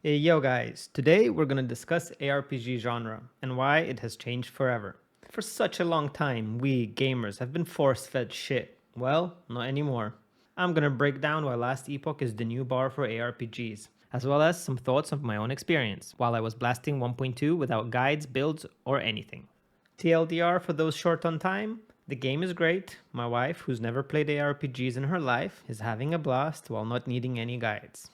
Hey yo guys, today we're gonna discuss ARPG genre and why it has changed forever. For such a long time, we gamers have been force-fed shit. Well, not anymore. I'm gonna break down why Last Epoch is the new bar for ARPGs, as well as some thoughts of my own experience while I was blasting 1.2 without guides, builds, or anything. TLDR for those short on time, the game is great. My wife, who's never played ARPGs in her life, is having a blast while not needing any guides.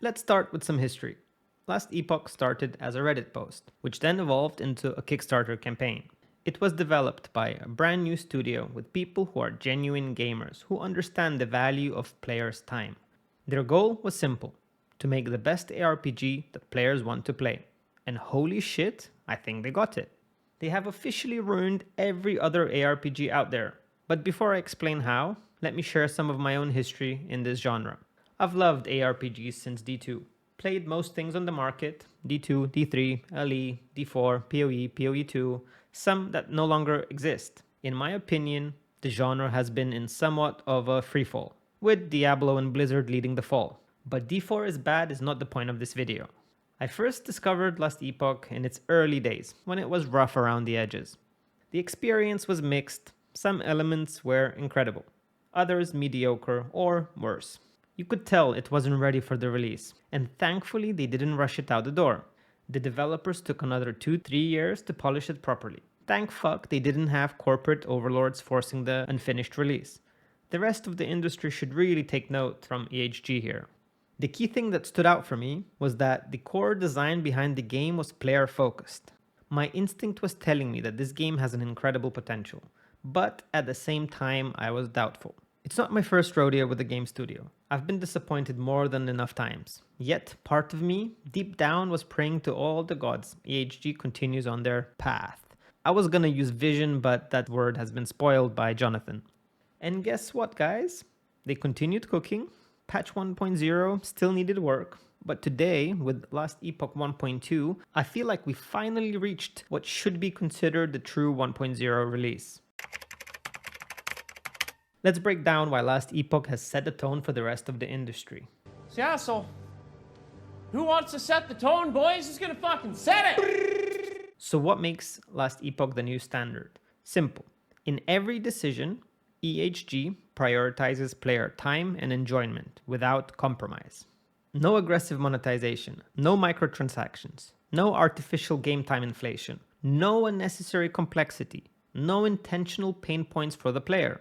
Let's start with some history. Last Epoch started as a Reddit post, which then evolved into a Kickstarter campaign. It was developed by a brand new studio with people who are genuine gamers who understand the value of players' time. Their goal was simple: to make the best ARPG that players want to play. And holy shit, I think they got it. They have officially ruined every other ARPG out there. But before I explain how, let me share some of my own history in this genre. I've loved ARPGs since D2. Played most things on the market: D2, D3, LE, D4, PoE, PoE2, some that no longer exist. In my opinion, the genre has been in somewhat of a freefall, with Diablo and Blizzard leading the fall. But D4 is bad is not the point of this video. I first discovered Last Epoch in its early days, when it was rough around the edges. The experience was mixed. Some elements were incredible, others mediocre or worse. You could tell it wasn't ready for the release, and thankfully they didn't rush it out the door. The developers took another 2-3 years to polish it properly. Thank fuck they didn't have corporate overlords forcing the unfinished release. The rest of the industry should really take note from EHG here. The key thing that stood out for me was that the core design behind the game was player focused. My instinct was telling me that this game has an incredible potential, but at the same time I was doubtful. It's not my first rodeo with a game studio. I've been disappointed more than enough times. Yet, part of me, deep down, was praying to all the gods EHG continues on their path. I was gonna use vision, but that word has been spoiled by Jonathan. And guess what, guys? They continued cooking. Patch 1.0 still needed work. But today, with Last Epoch 1.2, I feel like we finally reached what should be considered the true 1.0 release. Let's break down why Last Epoch has set the tone for the rest of the industry. Yeah, so who wants to set the tone, boys? Who's gonna fucking set it? So what makes Last Epoch the new standard? Simple. In every decision, EHG prioritizes player time and enjoyment without compromise. No aggressive monetization, no microtransactions, no artificial game time inflation, no unnecessary complexity, no intentional pain points for the player.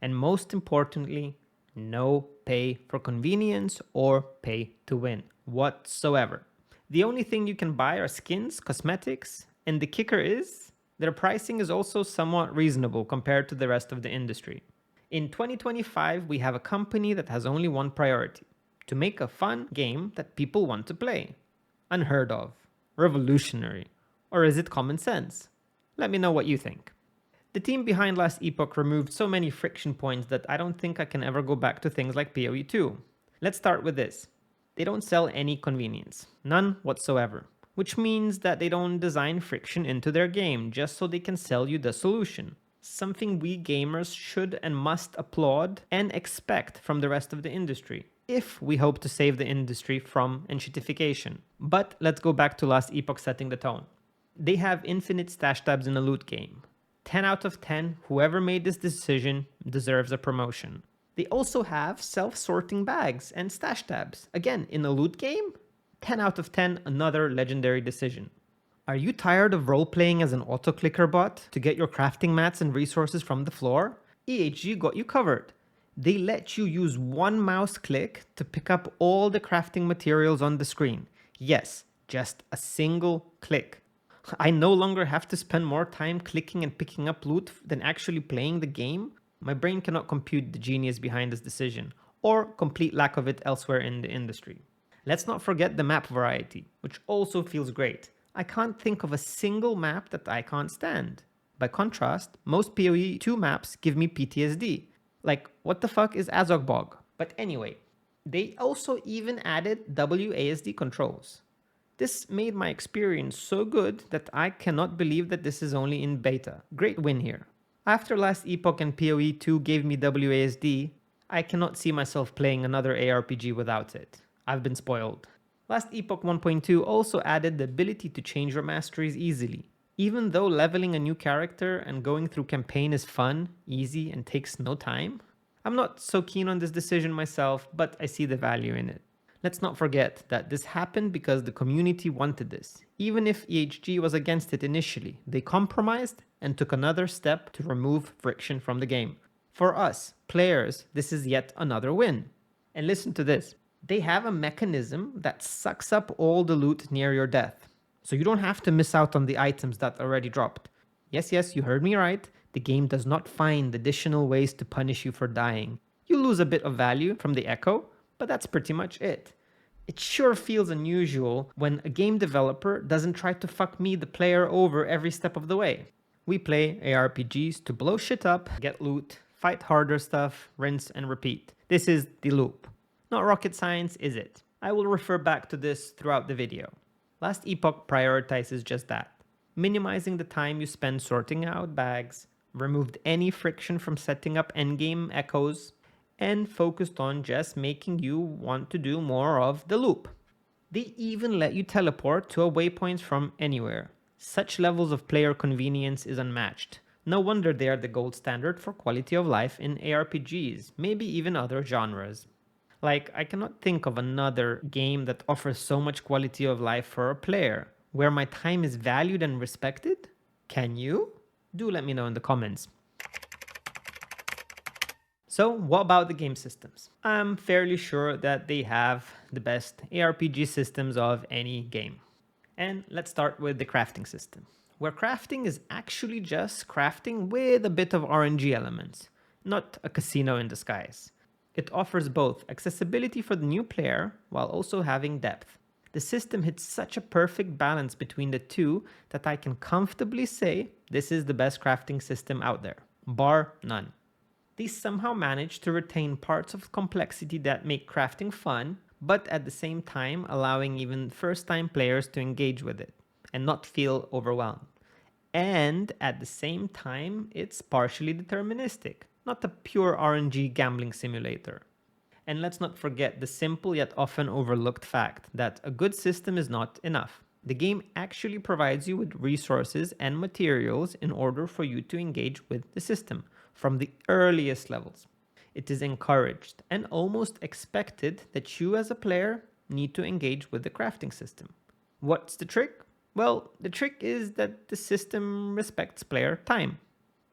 And most importantly, no pay for convenience or pay to win whatsoever. The only thing you can buy are skins, cosmetics, and the kicker is their pricing is also somewhat reasonable compared to the rest of the industry. In 2025, we have a company that has only one priority: to make a fun game that people want to play. Unheard of, revolutionary, or is it common sense? Let me know what you think. The team behind Last Epoch removed so many friction points that I don't think I can ever go back to things like PoE2. Let's start with this. They don't sell any convenience. None whatsoever. Which means that they don't design friction into their game just so they can sell you the solution. Something we gamers should and must applaud and expect from the rest of the industry, if we hope to save the industry from enshittification. But let's go back to Last Epoch setting the tone. They have infinite stash tabs in a loot game. 10 out of 10, whoever made this decision deserves a promotion. They also have self-sorting bags and stash tabs. Again, in a loot game? 10 out of 10, another legendary decision. Are you tired of role-playing as an auto-clicker bot to get your crafting mats and resources from the floor? EHG got you covered. They let you use one mouse click to pick up all the crafting materials on the screen. Yes, just a single click. I no longer have to spend more time clicking and picking up loot than actually playing the game. My brain cannot compute the genius behind this decision, or complete lack of it elsewhere in the industry. Let's not forget the map variety, which also feels great. I can't think of a single map that I can't stand. By contrast, most PoE2 maps give me PTSD. Like, what the fuck is Azogbog? But anyway, they also even added WASD controls. This made my experience so good that I cannot believe that this is only in beta. Great win here. After Last Epoch and PoE2 gave me WASD, I cannot see myself playing another ARPG without it. I've been spoiled. Last Epoch 1.2 also added the ability to change your masteries easily. Even though leveling a new character and going through campaign is fun, easy, and takes no time, I'm not so keen on this decision myself, but I see the value in it. Let's not forget that this happened because the community wanted this. Even if EHG was against it initially, they compromised and took another step to remove friction from the game. For us, players, this is yet another win. And listen to this. They have a mechanism that sucks up all the loot near your death. So you don't have to miss out on the items that already dropped. Yes, you heard me right. The game does not find additional ways to punish you for dying. You lose a bit of value from the echo, but that's pretty much it. It sure feels unusual when a game developer doesn't try to fuck me, the player, over every step of the way. We play ARPGs to blow shit up, get loot, fight harder stuff, rinse and repeat. This is the loop. Not rocket science, is it? I will refer back to this throughout the video. Last Epoch prioritizes just that. Minimizing the time you spend sorting out bags, removed any friction from setting up endgame echoes, and focused on just making you want to do more of the loop. They even let you teleport to a waypoint from anywhere. Such levels of player convenience is unmatched. No wonder they are the gold standard for quality of life in ARPGs, maybe even other genres. Like, I cannot think of another game that offers so much quality of life for a player, where my time is valued and respected. Can you? Do let me know in the comments. So what about the game systems? I'm fairly sure that they have the best ARPG systems of any game. And let's start with the crafting system, where crafting is actually just crafting with a bit of RNG elements, not a casino in disguise. It offers both accessibility for the new player while also having depth. The system hits such a perfect balance between the two that I can comfortably say this is the best crafting system out there, bar none. They somehow manage to retain parts of complexity that make crafting fun, but at the same time allowing even first-time players to engage with it and not feel overwhelmed. And at the same time, it's partially deterministic, not a pure RNG gambling simulator. And let's not forget the simple yet often overlooked fact that a good system is not enough. The game actually provides you with resources and materials in order for you to engage with the system from the earliest levels. It is encouraged and almost expected that you as a player need to engage with the crafting system. What's the trick? Well, the trick is that the system respects player time.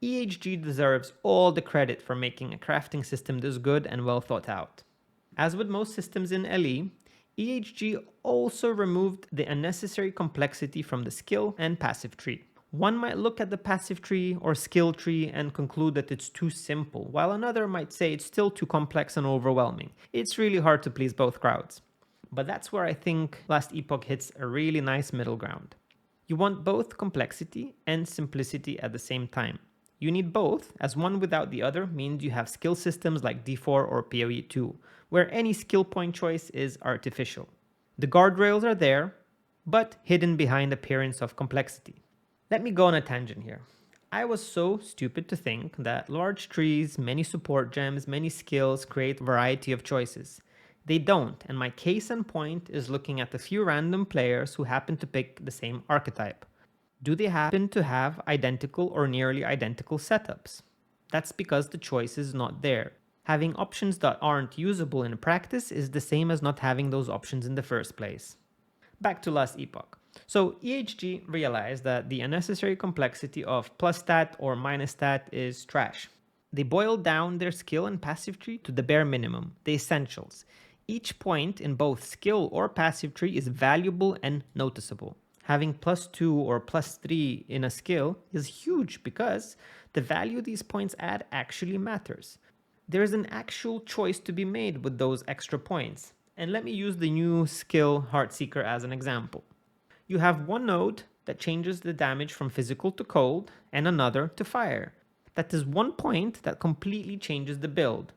EHG deserves all the credit for making a crafting system this good and well thought out. As with most systems in LE, EHG also removed the unnecessary complexity from the skill and passive tree. One might look at the passive tree or skill tree and conclude that it's too simple, while another might say it's still too complex and overwhelming. It's really hard to please both crowds. But that's where I think Last Epoch hits a really nice middle ground. You want both complexity and simplicity at the same time. You need both, as one without the other means you have skill systems like D4 or PoE2, where any skill point choice is artificial. The guardrails are there, but hidden behind appearance of complexity. Let me go on a tangent here. I was so stupid to think that large trees, many support gems, many skills create variety of choices. They don't, and my case in point is looking at a few random players who happen to pick the same archetype. Do they happen to have identical or nearly identical setups? That's because the choice is not there. Having options that aren't usable in practice is the same as not having those options in the first place. Back to Last Epoch. So EHG realized that the unnecessary complexity of plus stat or minus stat is trash. They boiled down their skill and passive tree to the bare minimum, the essentials. Each point in both skill or passive tree is valuable and noticeable. Having +2 or +3 in a skill is huge because the value these points add actually matters. There is an actual choice to be made with those extra points. And let me use the new skill Heartseeker as an example. You have one node that changes the damage from physical to cold and another to fire. That is one point that completely changes the build.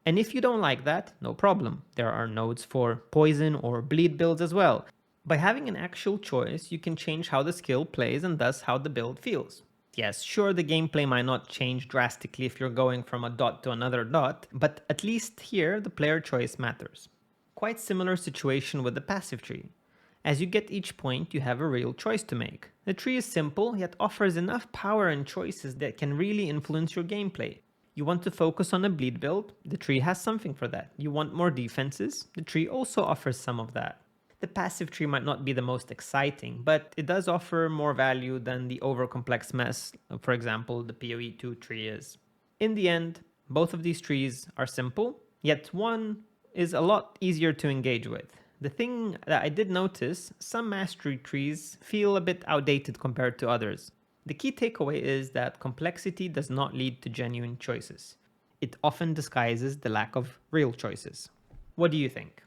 And if you don't like that, no problem. There are nodes for poison or bleed builds as well. By having an actual choice, you can change how the skill plays and thus how the build feels. Yes, sure, the gameplay might not change drastically if you're going from a dot to another dot, but at least here the player choice matters. Quite similar situation with the passive tree. As you get each point, you have a real choice to make. The tree is simple, yet offers enough power and choices that can really influence your gameplay. You want to focus on a bleed build, the tree has something for that. You want more defenses, the tree also offers some of that. The passive tree might not be the most exciting, but it does offer more value than the overcomplex mess, for example, the PoE2 tree is. In the end, both of these trees are simple, yet one is a lot easier to engage with. The thing that I did notice, some mastery trees feel a bit outdated compared to others. The key takeaway is that complexity does not lead to genuine choices. It often disguises the lack of real choices. What do you think?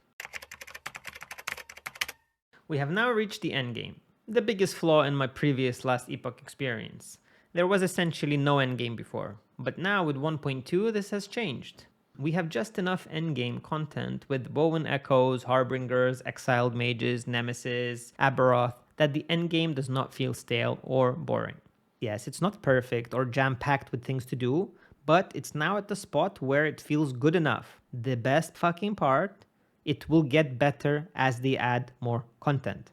We have now reached the endgame, the biggest flaw in my previous Last Epoch experience. There was essentially no endgame before, but now with 1.2 this has changed. We have just enough endgame content with woven echoes, harbingers, exiled mages, nemesis, Aberoth that the endgame does not feel stale or boring. Yes, it's not perfect or jam-packed with things to do, but it's now at the spot where it feels good enough. The best fucking part, it will get better as they add more content.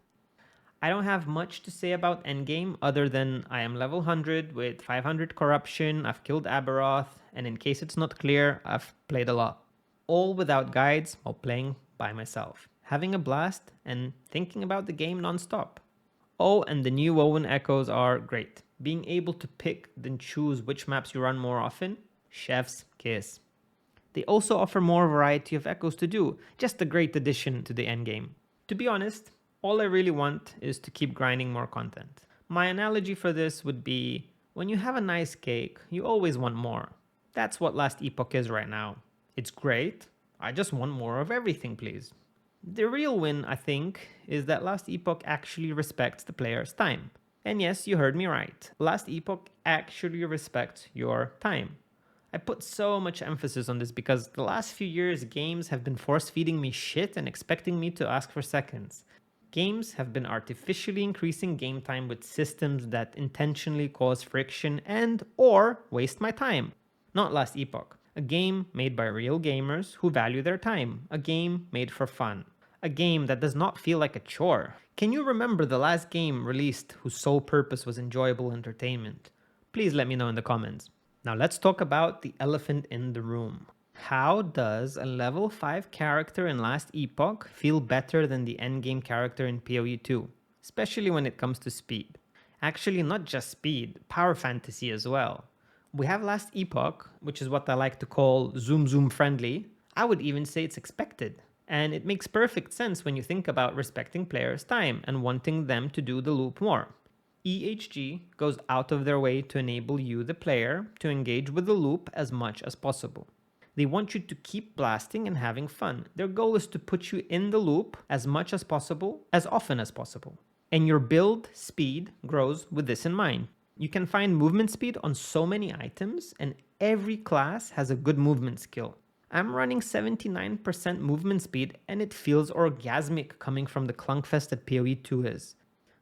I don't have much to say about endgame other than I am level 100 with 500 corruption, I've killed Aberoth, and in case it's not clear, I've played a lot. All without guides while playing by myself, having a blast and thinking about the game non-stop. Oh, and the new woven echoes are great. Being able to pick and choose which maps you run more often, chef's kiss. They also offer more variety of echoes to do, just a great addition to the endgame. To be honest, all I really want is to keep grinding more content. My analogy for this would be, when you have a nice cake, you always want more. That's what Last Epoch is right now. It's great, I just want more of everything, please. The real win, I think, is that Last Epoch actually respects the player's time. And yes, you heard me right. Last Epoch actually respects your time. I put so much emphasis on this because the last few years games have been force-feeding me shit and expecting me to ask for seconds. Games have been artificially increasing game time with systems that intentionally cause friction and or waste my time. Not Last Epoch. A game made by real gamers who value their time. A game made for fun. A game that does not feel like a chore. Can you remember the last game released whose sole purpose was enjoyable entertainment? Please let me know in the comments. Now let's talk about the elephant in the room. How does a level 5 character in Last Epoch feel better than the endgame character in PoE2? Especially when it comes to speed. Actually, not just speed, power fantasy as well. We have Last Epoch, which is what I like to call zoom friendly. I would even say it's expected. And it makes perfect sense when you think about respecting players' time and wanting them to do the loop more. EHG goes out of their way to enable you, the player, to engage with the loop as much as possible. They want you to keep blasting and having fun. Their goal is to put you in the loop as much as possible, as often as possible. And your build speed grows with this in mind. You can find movement speed on so many items, and every class has a good movement skill. I'm running 79% movement speed, and it feels orgasmic coming from the clunkfest that PoE2 is.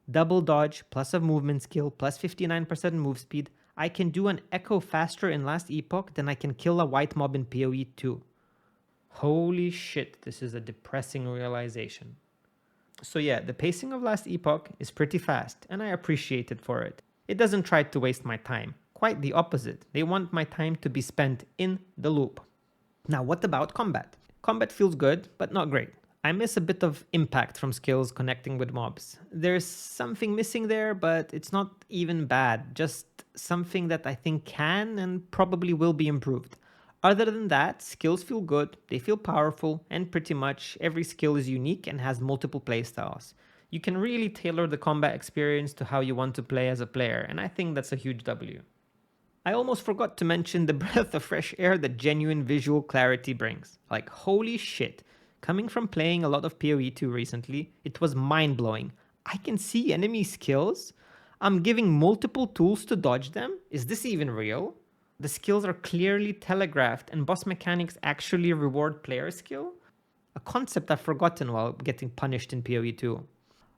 Double dodge, plus a movement skill, plus 59% move speed. I can do an echo faster in Last Epoch than I can kill a white mob in PoE2. Holy shit, this is a depressing realization. So yeah, the pacing of Last Epoch is pretty fast, and I appreciate it for it. It doesn't try to waste my time. Quite the opposite. They want my time to be spent in the loop. Now, what about combat? Combat feels good, but not great. I miss a bit of impact from skills connecting with mobs. There's something missing there, but it's not even bad. Just something that I think can and probably will be improved. Other than that, skills feel good, they feel powerful, and pretty much every skill is unique and has multiple playstyles. You can really tailor the combat experience to how you want to play as a player, and I think that's a huge W. I almost forgot to mention the breath of fresh air that genuine visual clarity brings. Like, holy shit. Coming from playing a lot of PoE2 recently, it was mind-blowing. I can see enemy skills. I'm giving multiple tools to dodge them. Is this even real? The skills are clearly telegraphed and boss mechanics actually reward player skill? A concept I've forgotten while getting punished in PoE2.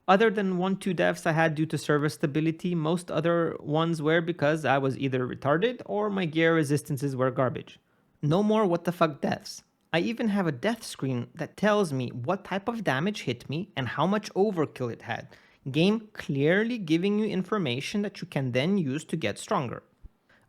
Other than 1-2 deaths I had due to server stability, most other ones were because I was either retarded or my gear resistances were garbage. No more what the fuck deaths. I even have a death screen that tells me what type of damage hit me and how much overkill it had. Game clearly giving you information that you can then use to get stronger.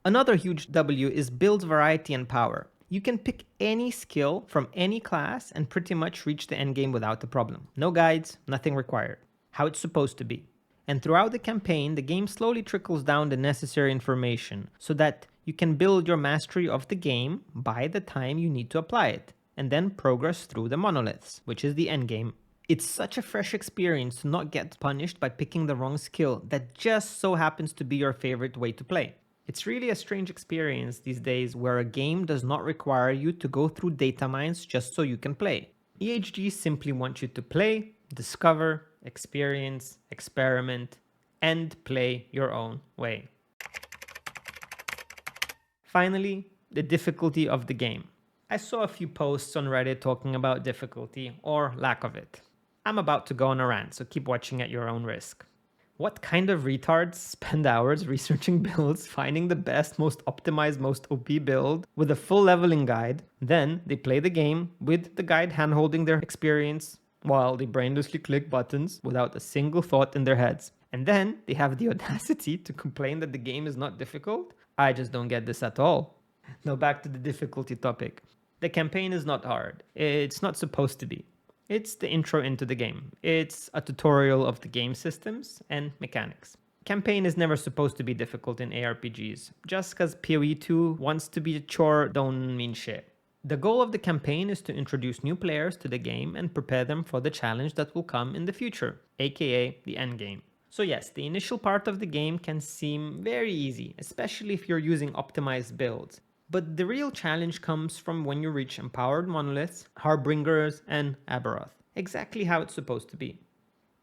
Another huge W is build variety and power. You can pick any skill from any class and pretty much reach the endgame without a problem. No guides, nothing required. How it's supposed to be. And throughout the campaign, the game slowly trickles down the necessary information so that you can build your mastery of the game by the time you need to apply it, and then progress through the monoliths, which is the endgame. It's such a fresh experience to not get punished by picking the wrong skill that just so happens to be your favorite way to play. It's really a strange experience these days where a game does not require you to go through data mines just so you can play. EHG simply wants you to play, discover, experience, experiment, and play your own way. Finally, the difficulty of the game. I saw a few posts on Reddit talking about difficulty, or lack of it. I'm about to go on a rant, so keep watching at your own risk. What kind of retards spend hours researching builds, finding the best, most optimized, most OP build with a full leveling guide, then they play the game with the guide handholding their experience while they brainlessly click buttons without a single thought in their heads. And then they have the audacity to complain that the game is not difficult? I just don't get this at all. Now back to the difficulty topic. The campaign is not hard. It's not supposed to be. It's the intro into the game. It's a tutorial of the game systems and mechanics. Campaign is never supposed to be difficult in ARPGs. Just because PoE 2 wants to be a chore don't mean shit. The goal of the campaign is to introduce new players to the game and prepare them for the challenge that will come in the future, aka the endgame. So yes, the initial part of the game can seem very easy, especially if you're using optimized builds. But the real challenge comes from when you reach empowered monoliths, harbingers, and Aberoth. Exactly how it's supposed to be.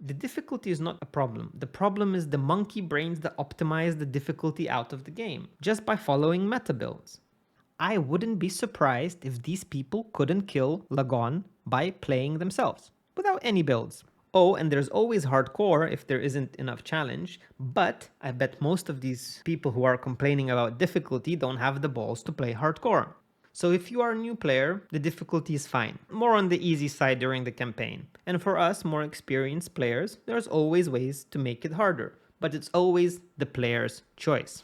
The difficulty is not a problem. The problem is the monkey brains that optimize the difficulty out of the game, just by following meta builds. I wouldn't be surprised if these people couldn't kill Lagon by playing themselves, without any builds. Oh, and there's always hardcore if there isn't enough challenge, but I bet most of these people who are complaining about difficulty don't have the balls to play hardcore. So if you are a new player, the difficulty is fine, more on the easy side during the campaign. And for us more experienced players, there's always ways to make it harder, but it's always the player's choice.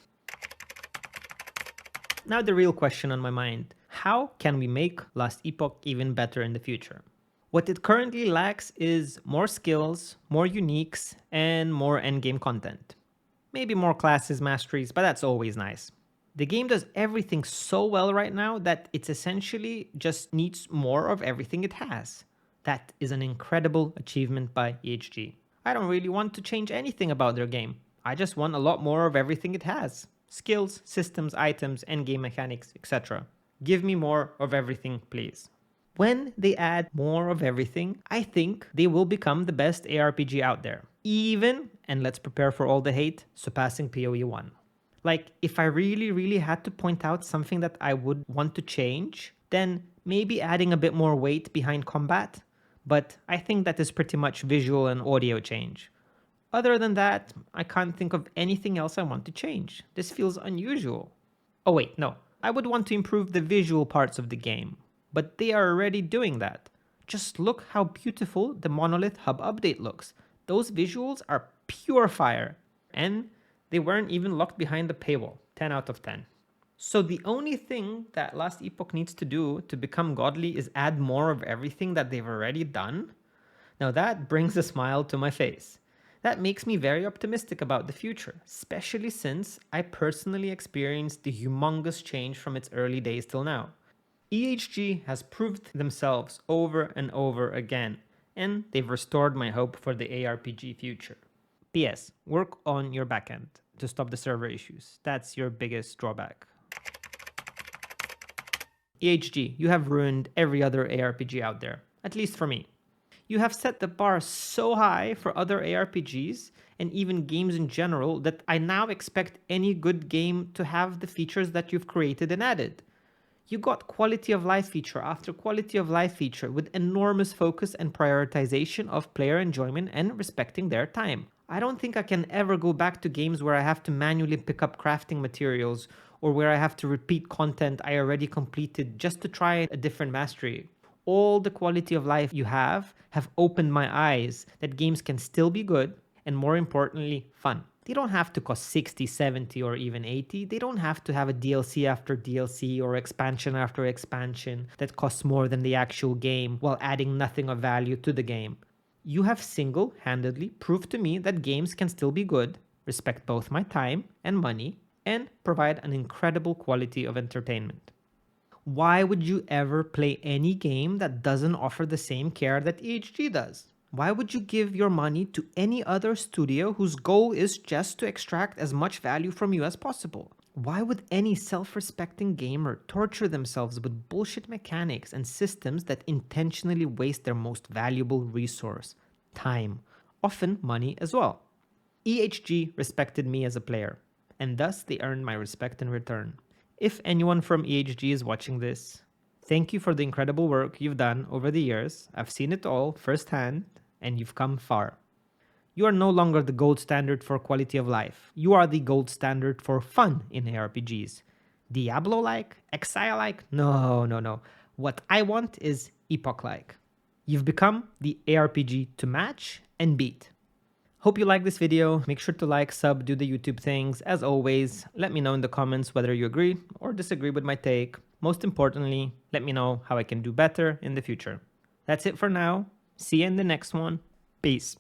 Now the real question on my mind, how can we make Last Epoch even better in the future? What it currently lacks is more skills, more uniques, and more endgame content. Maybe more classes masteries, but that's always nice. The game does everything so well right now that it essentially just needs more of everything it has. That is an incredible achievement by EHG. I don't really want to change anything about their game. I just want a lot more of everything it has. Skills, systems, items, endgame mechanics, etc. Give me more of everything, please. When they add more of everything, I think they will become the best ARPG out there. Even, and let's prepare for all the hate, surpassing PoE 1. Like, if I really had to point out something that I would want to change, then maybe adding a bit more weight behind combat. But I think that is pretty much visual and audio change. Other than that, I can't think of anything else I want to change. This feels unusual. Oh wait, no. I would want to improve the visual parts of the game. But they are already doing that. Just look how beautiful the Monolith Hub update looks. Those visuals are pure fire. And they weren't even locked behind the paywall. 10 out of 10. So the only thing that Last Epoch needs to do to become godly is add more of everything that they've already done? Now that brings a smile to my face. That makes me very optimistic about the future, especially since I personally experienced the humongous change from its early days till now. EHG has proved themselves over and over again, and they've restored my hope for the ARPG future. PS, work on your backend to stop the server issues. That's your biggest drawback. EHG, you have ruined every other ARPG out there, at least for me. You have set the bar so high for other ARPGs and even games in general that I now expect any good game to have the features that you've created and added. You got quality of life feature after quality of life feature with enormous focus and prioritization of player enjoyment and respecting their time. I don't think I can ever go back to games where I have to manually pick up crafting materials or where I have to repeat content I already completed just to try a different mastery. All the quality of life you have opened my eyes that games can still be good and, more importantly, fun. They don't have to cost 60, 70, or even 80. They don't have to have a DLC after DLC or expansion after expansion that costs more than the actual game while adding nothing of value to the game. You have single-handedly proved to me that games can still be good, respect both my time and money, and provide an incredible quality of entertainment. Why would you ever play any game that doesn't offer the same care that EHG does? Why would you give your money to any other studio whose goal is just to extract as much value from you as possible? Why would any self-respecting gamer torture themselves with bullshit mechanics and systems that intentionally waste their most valuable resource, time, often money as well? EHG respected me as a player, and thus they earned my respect in return. If anyone from EHG is watching this, thank you for the incredible work you've done over the years. I've seen it all firsthand, and you've come far. You are no longer the gold standard for quality of life. You are the gold standard for fun in ARPGs. Diablo-like? Exile-like? No. What I want is Epoch-like. You've become the ARPG to match and beat. Hope you like this video. Make sure to like, sub, do the YouTube things. As always, let me know in the comments whether you agree or disagree with my take. Most importantly, let me know how I can do better in the future. That's it for now. See you in the next one. Peace.